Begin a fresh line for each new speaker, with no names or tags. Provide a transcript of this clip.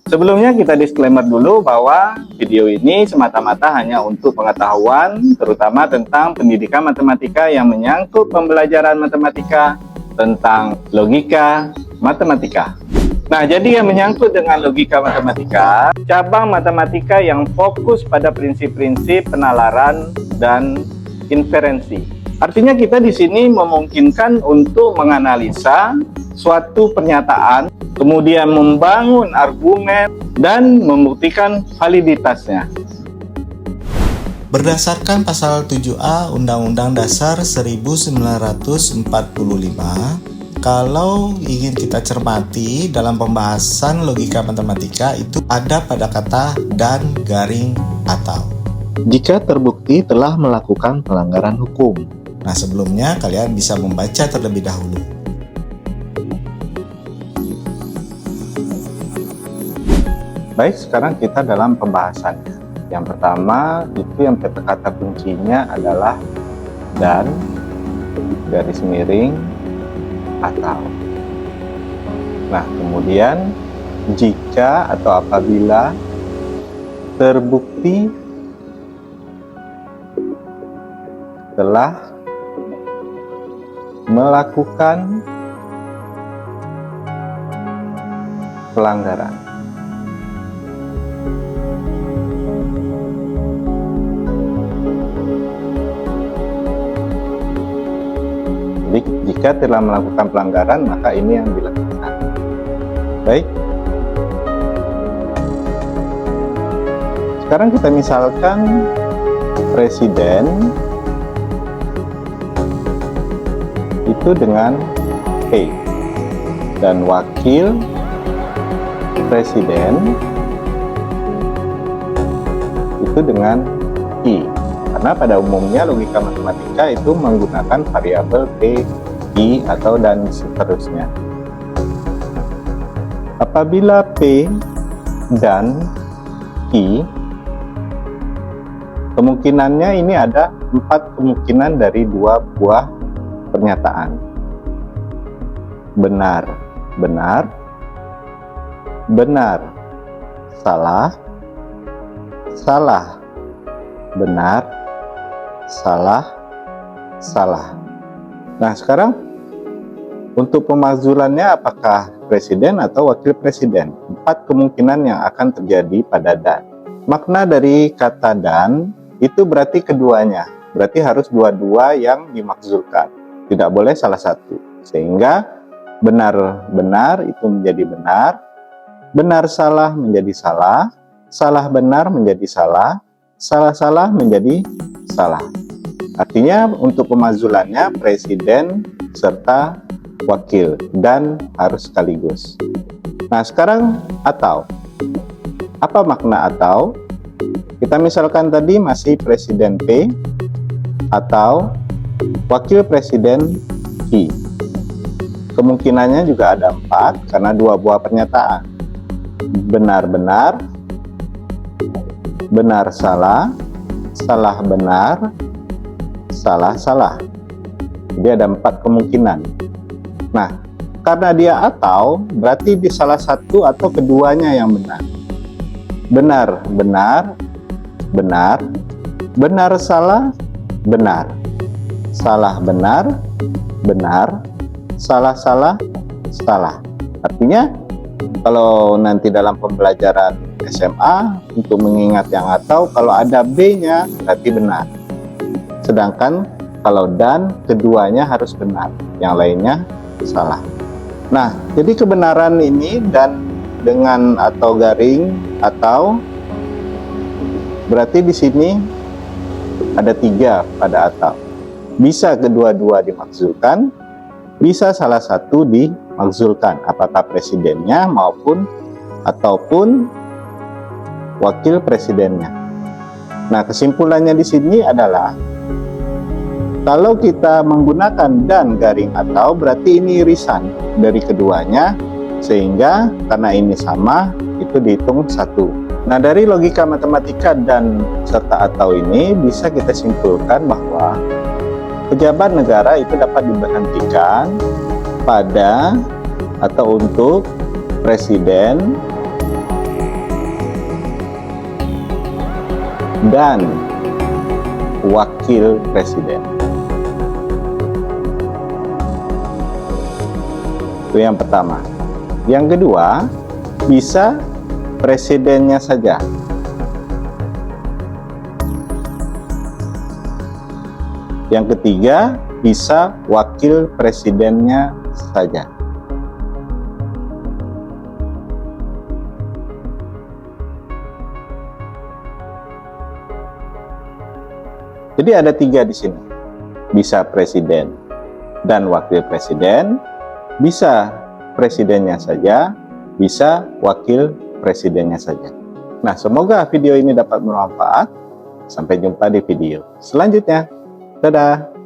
Sebelumnya kita disclaimer dulu bahwa video ini semata-mata hanya untuk pengetahuan, terutama tentang pendidikan matematika yang menyangkut pembelajaran matematika tentang logika matematika. Nah, jadi yang menyangkut dengan logika matematika, cabang matematika yang fokus pada prinsip-prinsip penalaran dan inferensi. Artinya kita di sini memungkinkan untuk menganalisa suatu pernyataan, kemudian membangun argumen dan membuktikan validitasnya.
Berdasarkan pasal 7A Undang-Undang Dasar 1945, kalau ingin kita cermati dalam pembahasan logika matematika itu ada pada kata dan garing atau.
Jika terbukti telah melakukan pelanggaran hukum.
Nah, sebelumnya kalian bisa membaca terlebih dahulu.
Baik, sekarang kita dalam pembahasannya. Yang pertama, itu yang kata kuncinya adalah dan, garis miring, atau. Nah, kemudian jika atau apabila terbukti telah melakukan pelanggaran. Jadi, jika telah melakukan pelanggaran, maka ini yang dilakukan. Baik. Sekarang kita misalkan presiden itu dengan P dan wakil presiden itu dengan I. Karena pada umumnya logika matematika itu menggunakan variabel P, I, atau dan seterusnya. Apabila P dan I, kemungkinannya ini ada 4 kemungkinan dari 2 buah pernyataan. Benar, benar, benar, salah, salah, benar, salah, salah. Nah, sekarang untuk pemakzulannya apakah presiden atau wakil presiden? 4 kemungkinan yang akan terjadi pada dan. Makna dari kata dan itu berarti keduanya. Berarti harus dua-dua yang dimakzulkan. Tidak boleh salah satu. Sehingga benar-benar itu menjadi benar, benar-salah menjadi salah, salah-benar menjadi salah, salah-salah menjadi salah. Artinya untuk pemakzulannya presiden serta wakil dan harus sekaligus. Nah, sekarang atau. Apa makna atau? Kita misalkan tadi masih presiden P atau wakil presiden I. Kemungkinannya juga ada 4 karena 2 buah pernyataan. Benar-benar, benar-salah, salah-benar, salah-salah. Jadi ada 4 kemungkinan. Nah, karena dia atau, berarti di salah satu atau keduanya yang benar. Benar, benar, benar, benar, salah, benar, salah, benar, benar, salah, salah, salah. Artinya, kalau nanti dalam pembelajaran SMA, untuk mengingat yang atau, kalau ada B-nya, berarti benar. Sedangkan, kalau dan, keduanya harus benar. Yang lainnya, salah. Nah, jadi kebenaran ini dan dengan atau garing atau berarti di sini ada 3 pada atau. Bisa kedua-dua dimaksudkan, bisa salah satu dimaksudkan, apakah presidennya ataupun wakil presidennya. Nah, kesimpulannya di sini adalah kalau kita menggunakan dan garing atau berarti ini irisan dari keduanya, sehingga karena ini sama itu dihitung 1. Nah, dari logika matematika dan serta atau ini bisa kita simpulkan bahwa pejabat negara itu dapat diberhentikan pada atau untuk presiden, dan wakil presiden. Itu yang pertama. Yang kedua, bisa presidennya saja. Yang ketiga, bisa wakil presidennya saja. Jadi ada 3 di sini. Bisa presiden dan wakil presiden, bisa presidennya saja, bisa wakil presidennya saja. Nah, semoga video ini dapat bermanfaat. Sampai jumpa di video selanjutnya. Dadah!